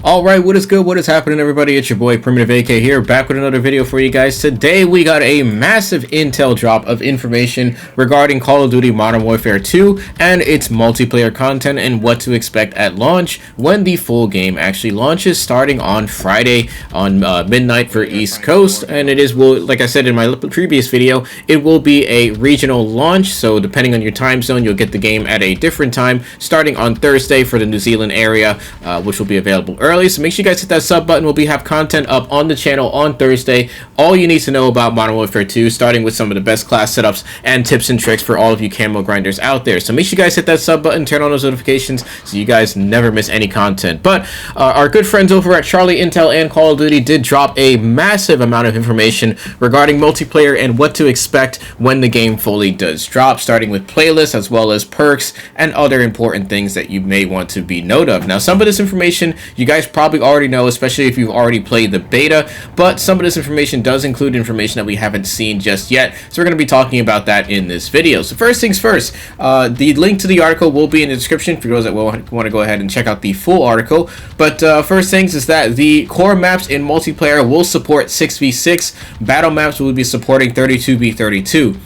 Alright, what is good? What is happening, everybody? It's your boy Primitive AK here, back with another video for you guys. Today we got a massive intel drop of information regarding Call of Duty Modern Warfare 2 and its multiplayer content and what to expect at launch when the full game actually launches, starting on Friday on midnight for East Coast. And it is, like I said in my previous video, it will be a regional launch, so depending on your time zone, you'll get the game at a different time, starting on Thursday for the New Zealand area, which will be available early. So make sure you guys hit that sub button. We'll have content up on the channel on Thursday. All you need to know about Modern Warfare 2, starting with some of the best class setups and tips and tricks for all of you camo grinders out there. So make sure you guys hit that sub button, turn on those notifications so you guys never miss any content. But our good friends over at Charlie Intel and Call of Duty did drop a massive amount of information regarding multiplayer and what to expect when the game fully does drop, starting with playlists as well as perks and other important things that you may want to be note of. Now, some of this information you guys probably already know, especially if you've already played the beta, but some of this information does include information that we haven't seen just yet, so we're going to be talking about that in this video. So first things first, the link to the article will be in the description for those that want to go ahead and check out the full article. But first things is that the core maps in multiplayer will support 6v6, battle maps will be supporting 32v32.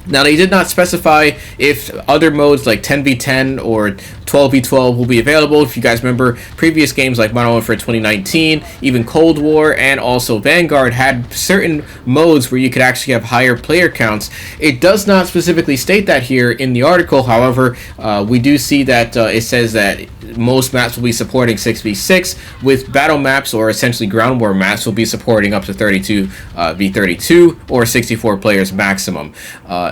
Now, they did not specify if other modes like 10v10 or 12v12 will be available. If you guys remember, previous games like Modern Warfare 2019, even Cold War, and also Vanguard had certain modes where you could actually have higher player counts. It does not specifically state that here in the article. However, we do see that it says that most maps will be supporting 6v6, with battle maps, or essentially ground war maps, will be supporting up to 32v32 or 64 players maximum.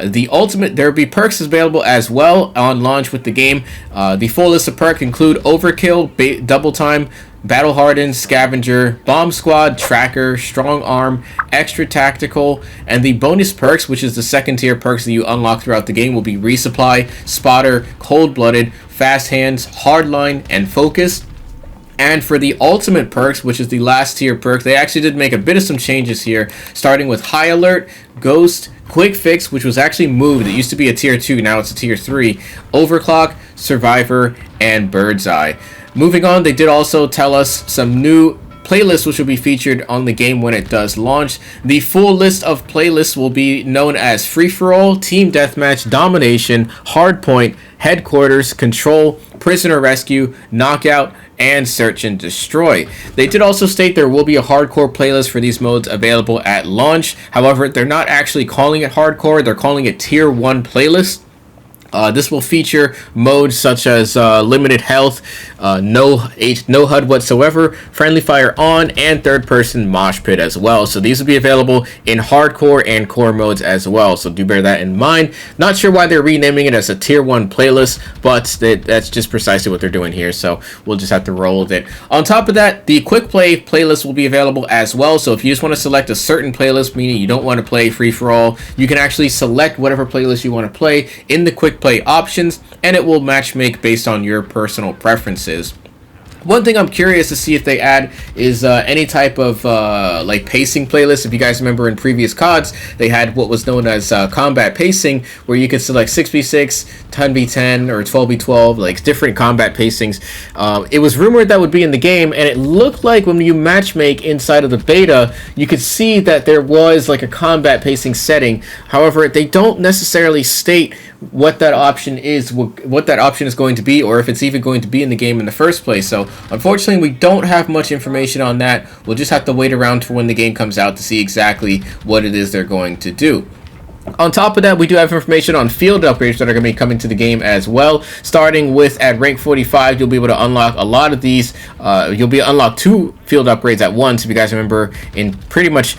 The ultimate, there will be perks available as well on launch with the game. The full list of perks include Overkill, Double Time, Battle Hardened, Scavenger, Bomb Squad, Tracker, Strong Arm, Extra Tactical, and the bonus perks, which is the second tier perks that you unlock throughout the game, will be Resupply, Spotter, Cold Blooded, Fast Hands, Hardline, and Focus. And for the ultimate perks, which is the last tier perk, they actually did make a bit of some changes here, starting with High Alert, Ghost, Quick Fix, which was actually moved. It used to be a tier 2, now it's a tier 3, Overclock, Survivor, and Bird's Eye. Moving on, they did also tell us some new playlists which will be featured on the game when it does launch. The full list of playlists will be known as Free For All, Team Deathmatch, Domination, Hardpoint, Headquarters, Control, Prisoner Rescue, Knockout, and Search and Destroy. They did also state there will be a hardcore playlist for these modes available at launch. However, they're not actually calling it hardcore, they're calling it tier 1 playlist. This will feature modes such as limited health, no HUD whatsoever, friendly fire on, and third person mosh pit as well. So these will be available in hardcore and core modes as well, so do bear that in mind. Not sure why they're renaming it as a tier 1 playlist, but that's just precisely what they're doing here, so we'll just have to roll with it. On top of that, the quick play playlist will be available as well, so if you just want to select a certain playlist, meaning you don't want to play free for all, you can actually select whatever playlist you want to play in the quick play options, and it will match make based on your personal preferences. One thing I'm curious to see if they add is any type of like pacing playlist. If you guys remember in previous CODs, they had what was known as combat pacing, where you could select 6v6, 10v10, or 12v12, like different combat pacings. It was rumored that would be in the game, and it looked like when you matchmake inside of the beta, you could see that there was like a combat pacing setting. However, they don't necessarily state what that option is, what that option is going to be, or if it's even going to be in the game in the first place. So unfortunately, we don't have much information on that. We'll just have to wait around for when the game comes out to see exactly what it is they're going to do. On top of that, we do have information on field upgrades that are going to be coming to the game as well. Starting with at rank 45, you'll be able to unlock a lot of these. You'll be unlocked 2 field upgrades at once. If you guys remember, in pretty much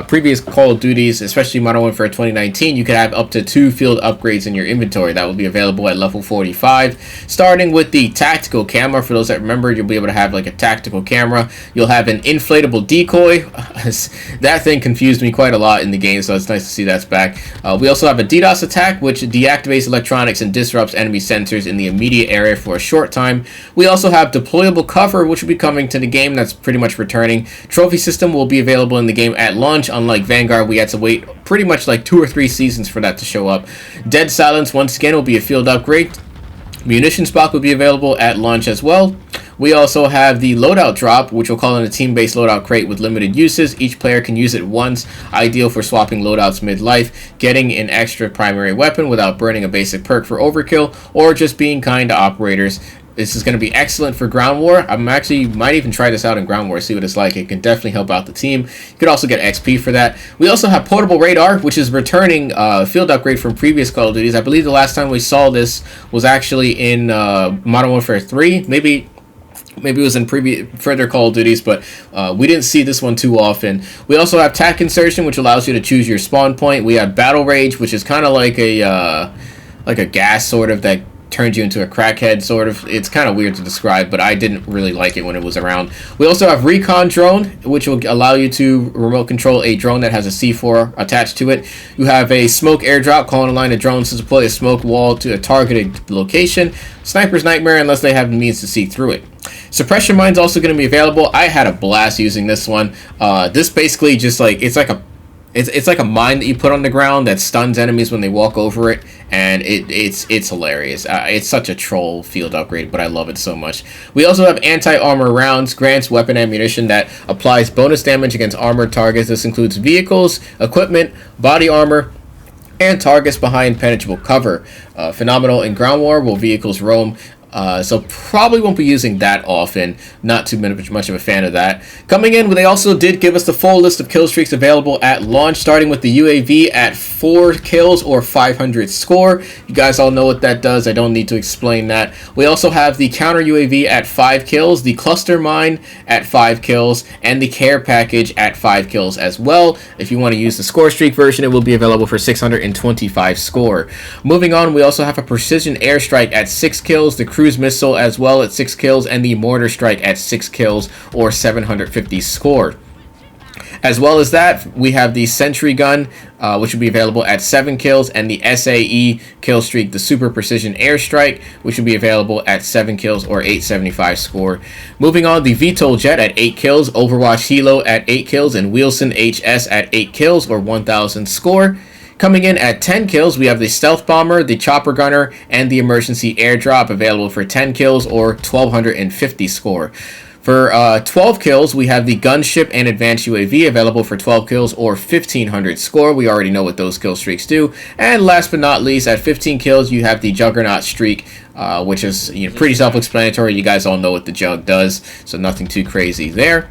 previous Call of Duties, especially Modern Warfare 2019, you could have up to 2 field upgrades in your inventory. That will be available at level 45. Starting with the tactical camera, for those that remember, you'll be able to have like a tactical camera. You'll have an inflatable decoy. That thing confused me quite a lot in the game, so it's nice to see that's back. We also have a DDoS attack, which deactivates electronics and disrupts enemy sensors in the immediate area for a short time. We also have deployable cover, which will be coming to the game. That's pretty much returning. Trophy system will be available in the game at launch. Unlike Vanguard, we had to wait pretty much like 2 or 3 seasons for that to show up. Dead Silence, once again, will be a field upgrade. Munitions box will be available at launch as well. We also have the loadout drop, which we'll call in a team-based loadout crate with limited uses. Each player can use it once, ideal for swapping loadouts mid-life, getting an extra primary weapon without burning a basic perk for overkill, or just being kind to operators. This is going to be excellent for ground war. I'm actually might even try this out in ground war, see what it's like. It can definitely help out the team. You could also get XP for that. We also have portable radar, which is returning field upgrade from previous Call of Duties. I believe the last time we saw this was actually in Modern Warfare 3. Maybe it was in further Call of Duties, but we didn't see this one too often. We also have tac insertion, which allows you to choose your spawn point. We have battle rage, which is kind of like a gas sort of that turns you into a crackhead sort of. It's kind of weird to describe, but I didn't really like it when it was around. We also have recon drone, which will allow you to remote control a drone that has a C4 attached to it. You have a smoke airdrop, calling a line of drones to deploy a smoke wall to a targeted location. Sniper's nightmare unless they have the means to see through it. Suppression mine's also going to be available. I had a blast using this one. This basically just like it's like a mine that you put on the ground that stuns enemies when they walk over it, and it's hilarious. It's such a troll field upgrade, but I love it so much. We also have anti-armor rounds, grants weapon ammunition that applies bonus damage against armored targets. This includes vehicles, equipment, body armor, and targets behind penetrable cover. Phenomenal in ground war while vehicles roam. So probably won't be using that often. Not too much of a fan of that. Coming in, they also did give us the full list of kill streaks available at launch, starting with the UAV at 4 kills or 500 score. You guys all know what that does. I don't need to explain that. We also have the counter UAV at 5 kills, the cluster mine at 5 kills, and the care package at 5 kills as well. If you want to use the score streak version, it will be available for 625 score. Moving on, we also have a precision airstrike at 6 kills, the cruise missile as well at 6 kills, and the mortar strike at 6 kills or 750 score. As well as that, we have the sentry gun, which will be available at 7 kills, and the SAE kill streak, the super precision airstrike, which will be available at 7 kills or 875 score. Moving on, the VTOL jet at 8 kills, Overwatch Hilo at 8 kills, and Wilson HS at 8 kills or 1000 score. Coming in at 10 kills, we have the Stealth Bomber, the Chopper Gunner, and the Emergency Airdrop available for 10 kills or 1250 score. For 12 kills, we have the Gunship and Advanced UAV available for 12 kills or 1500 score. We already know what those kill streaks do. And last but not least, at 15 kills, you have the Juggernaut streak, which is pretty self-explanatory. You guys all know what the Jug does, so nothing too crazy there.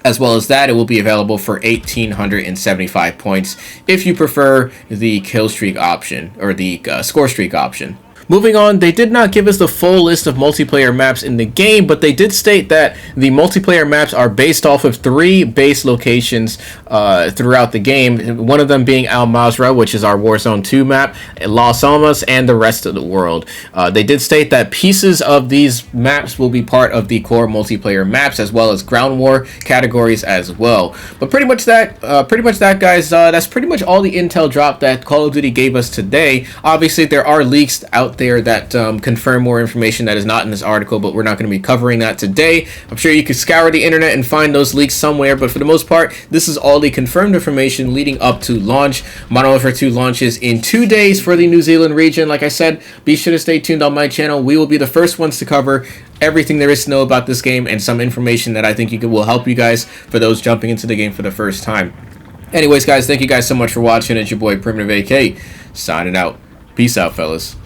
As well as that, it will be available for 1,875 points if you prefer the kill streak option or the score streak option. Moving on, they did not give us the full list of multiplayer maps in the game, but they did state that the multiplayer maps are based off of 3 base locations throughout the game, one of them being Al Mazrah, which is our Warzone 2 map, Las Almas, and the rest of the world. They did state that pieces of these maps will be part of the core multiplayer maps, as well as ground war categories as well. But pretty much that, guys. That's pretty much all the intel drop that Call of Duty gave us today. Obviously, there are leaks out there that confirm more information that is not in this article, but we're not going to be covering that today. I'm sure you could scour the internet and find those leaks somewhere, but for the most part, this is all the confirmed information leading up to launch. Modern Warfare 2 launches in 2 days for the New Zealand region. Like I said, be sure to stay tuned on my channel. We will be the first ones to cover everything there is to know about this game and some information that I think will help you guys for those jumping into the game for the first time. Anyways, guys, thank you guys so much for watching. It's your boy Primitive AK signing out. Peace out, fellas.